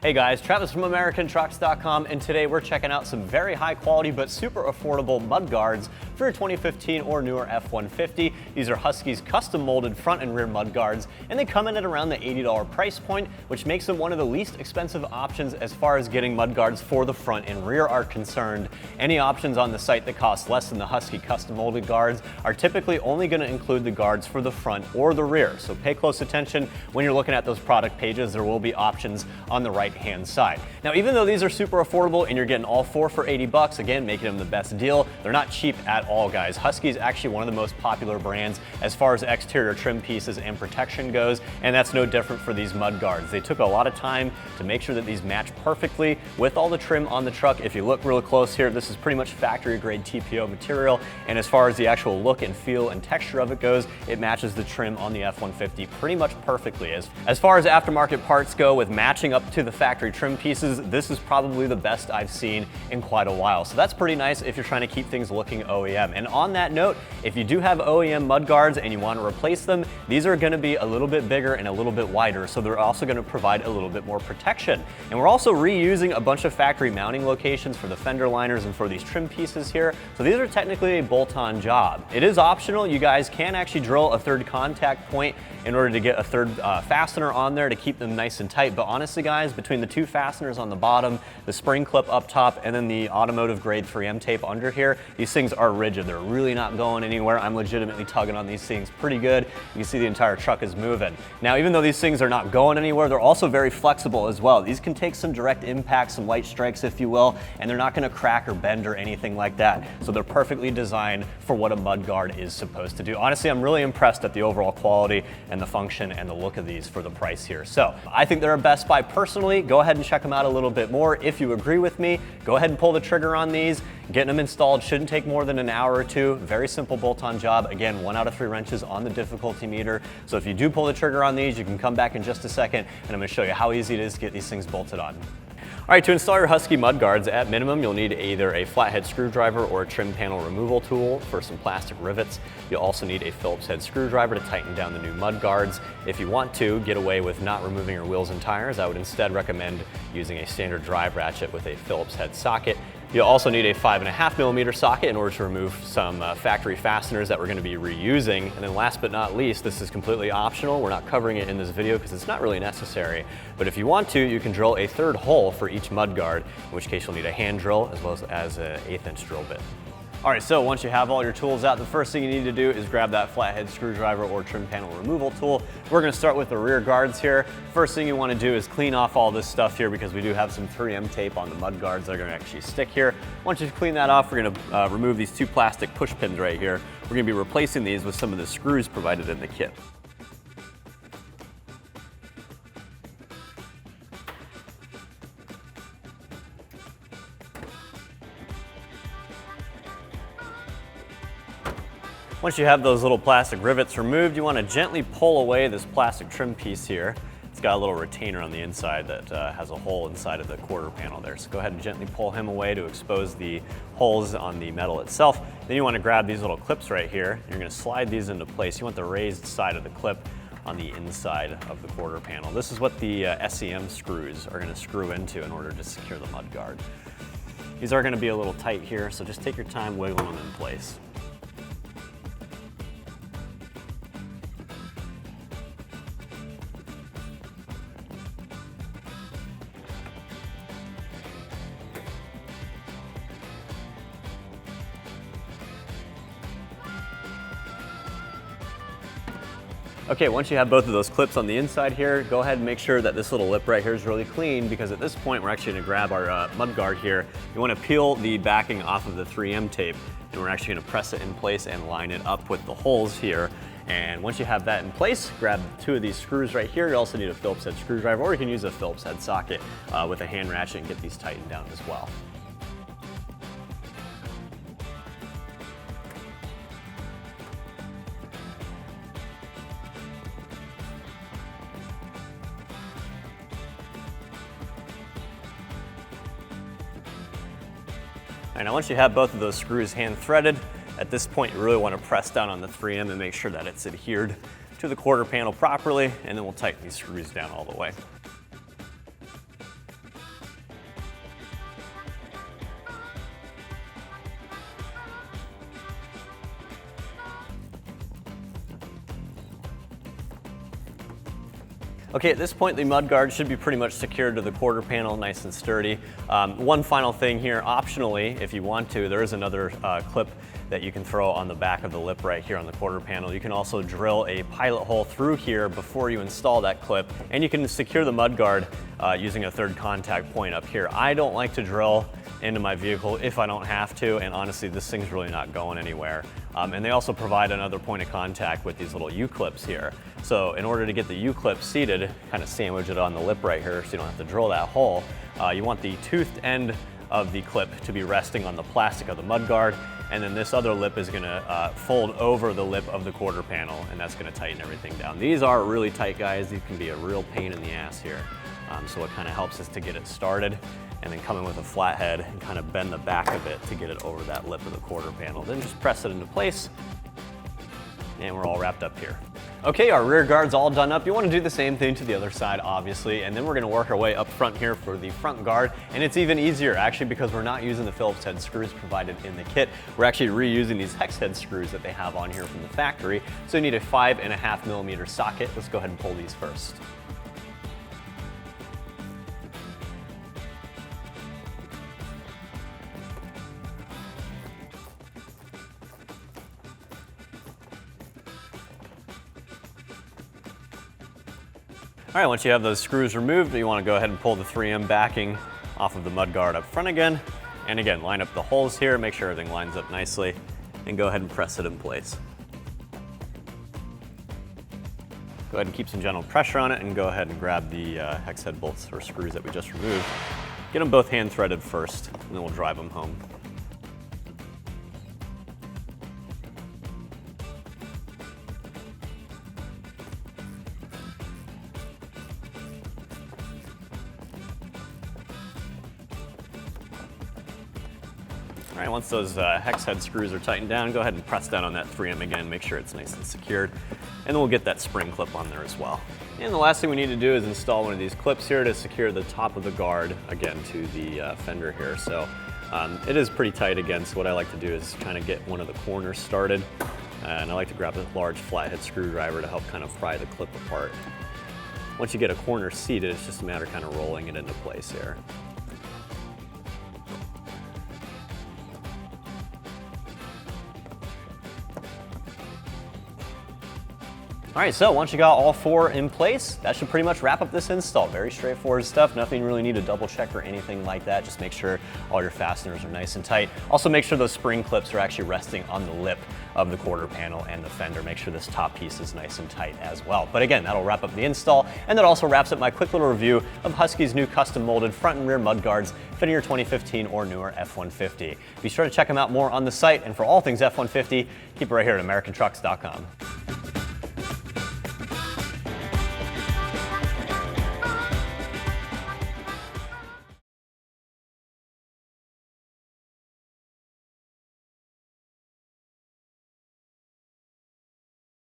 Hey guys, Travis from AmericanTrucks.com, and today we're checking out some very high quality but super affordable mud guards for your 2015 or newer F-150. These are Husky's custom molded front and rear mud guards, and they come in at around the $80 price point, which makes them one of the least expensive options as far as getting mud guards for the front and rear are concerned. Any options on the site that cost less than the Husky custom molded guards are typically only going to include the guards for the front or the rear. So pay close attention when you're looking at those product pages. There will be options on the right-hand side. Now, even though these are super affordable and you're getting all four for 80 bucks, again, making them the best deal, they're not cheap at all, guys. Husky is actually one of the most popular brands as far as exterior trim pieces and protection goes, and that's no different for these mud guards. They took a lot of time to make sure that these match perfectly with all the trim on the truck. If you look real close here, this is pretty much factory grade TPO material, and as far as the actual look and feel and texture of it goes, it matches the trim on the F-150 pretty much perfectly. As far as aftermarket parts go, with matching up to the factory trim pieces, this is probably the best I've seen in quite a while. So that's pretty nice if you're trying to keep things looking OEM. And on that note, if you do have OEM mud guards and you want to replace them, these are going to be a little bit bigger and a little bit wider, so they're also going to provide a little bit more protection. And we're also reusing a bunch of factory mounting locations for the fender liners and for these trim pieces here. So these are technically a bolt-on job. It is optional. You guys can actually drill a third contact point in order to get a third fastener on there to keep them nice and tight. But honestly, guys, between the two fasteners on the bottom, the spring clip up top, and then the automotive grade 3M tape under here, these things are rigid. They're really not going anywhere. I'm legitimately tugging on these things pretty good. You can see the entire truck is moving. Now, even though these things are not going anywhere, they're also very flexible as well. These can take some direct impacts, some light strikes, if you will, and they're not going to crack or bend or anything like that. So they're perfectly designed for what a mud guard is supposed to do. Honestly, I'm really impressed at the overall quality and the function and the look of these for the price here. So I think they're a best buy personally. Go ahead and check them out a little bit more. If you agree with me, go ahead and pull the trigger on these. Getting them installed shouldn't take more than an hour or two. Very simple bolt-on job. Again, 1 out of 3 wrenches on the difficulty meter. So if you do pull the trigger on these, you can come back in just a second and I'm going to show you how easy it is to get these things bolted on. All right, to install your Husky mud guards, at minimum, you'll need either a flathead screwdriver or a trim panel removal tool for some plastic rivets. You'll also need a Phillips head screwdriver to tighten down the new mud guards. If you want to get away with not removing your wheels and tires, I would instead recommend using a standard drive ratchet with a Phillips head socket. You'll also need a 5.5mm socket in order to remove some factory fasteners that we're going to be reusing. And then last but not least, this is completely optional. We're not covering it in this video because it's not really necessary. But if you want to, you can drill a third hole for each mud guard, in which case you'll need a hand drill as well as an 1/8" drill bit. All right, so once you have all your tools out, the first thing you need to do is grab that flathead screwdriver or trim panel removal tool. We're gonna start with the rear guards here. First thing you wanna do is clean off all this stuff here because we do have some 3M tape on the mud guards that are gonna actually stick here. Once you clean that off, we're gonna remove these 2 plastic push pins right here. We're gonna be replacing these with some of the screws provided in the kit. Once you have those little plastic rivets removed, you want to gently pull away this plastic trim piece here. It's got a little retainer on the inside that has a hole inside of the quarter panel there. So go ahead and gently pull him away to expose the holes on the metal itself. Then you want to grab these little clips right here. You're going to slide these into place. You want the raised side of the clip on the inside of the quarter panel. This is what the SEM screws are going to screw into in order to secure the mud guard. These are going to be a little tight here, so just take your time wiggling them in place. Okay, once you have both of those clips on the inside here, go ahead and make sure that this little lip right here is really clean, because at this point we're actually going to grab our mud guard here. You want to peel the backing off of the 3M tape, and we're actually going to press it in place and line it up with the holes here. And once you have that in place, grab 2 of these screws right here. You also need a Phillips head screwdriver, or you can use a Phillips head socket with a hand ratchet and get these tightened down as well. All right, now once you have both of those screws hand threaded, at this point you really want to press down on the 3M and make sure that it's adhered to the quarter panel properly, and then we'll tighten these screws down all the way. Okay, at this point, the mudguard should be pretty much secured to the quarter panel, nice and sturdy. One final thing here, optionally, if you want to, there is another clip that you can throw on the back of the lip right here on the quarter panel. You can also drill a pilot hole through here before you install that clip, and you can secure the mudguard using a third contact point up here. I don't like to drill into my vehicle if I don't have to, and honestly, this thing's really not going anywhere. And they also provide another point of contact with these little U-clips here. So in order to get the U-clip seated, kind of sandwich it on the lip right here so you don't have to drill that hole, you want the toothed end of the clip to be resting on the plastic of the mudguard, and then this other lip is gonna fold over the lip of the quarter panel, and that's gonna tighten everything down. These are really tight, guys. These can be a real pain in the ass here. So it kind of helps us to get it started, and then come in with a flathead and kind of bend the back of it to get it over that lip of the quarter panel. Then just press it into place, and we're all wrapped up here. Okay, our rear guard's all done up. You want to do the same thing to the other side, obviously, and then we're going to work our way up front here for the front guard, and it's even easier, actually, because we're not using the Phillips head screws provided in the kit. We're actually reusing these hex head screws that they have on here from the factory, so you need a 5.5mm socket. Let's go ahead and pull these first. All right, once you have those screws removed, you want to go ahead and pull the 3M backing off of the mudguard up front again. And again, line up the holes here, make sure everything lines up nicely, and go ahead and press it in place. Go ahead and keep some gentle pressure on it, and go ahead and grab the hex head bolts or screws that we just removed. Get them both hand threaded first, and then we'll drive them home. All right, once those hex head screws are tightened down, go ahead and press down on that 3M again, make sure it's nice and secured, and then we'll get that spring clip on there as well. And the last thing we need to do is install one of these clips here to secure the top of the guard, again, to the fender here. So it is pretty tight again, so what I like to do is kind of get one of the corners started, and I like to grab a large flathead screwdriver to help kind of pry the clip apart. Once you get a corner seated, it's just a matter of kind of rolling it into place here. All right, so once you got all four in place, that should pretty much wrap up this install. Very straightforward stuff, nothing you really need to double check or anything like that. Just make sure all your fasteners are nice and tight. Also make sure those spring clips are actually resting on the lip of the quarter panel and the fender. Make sure this top piece is nice and tight as well. But again, that'll wrap up the install, and that also wraps up my quick little review of Husky's new custom molded front and rear mudguards fitting your 2015 or newer F-150. Be sure to check them out more on the site, and for all things F-150, keep it right here at AmericanTrucks.com.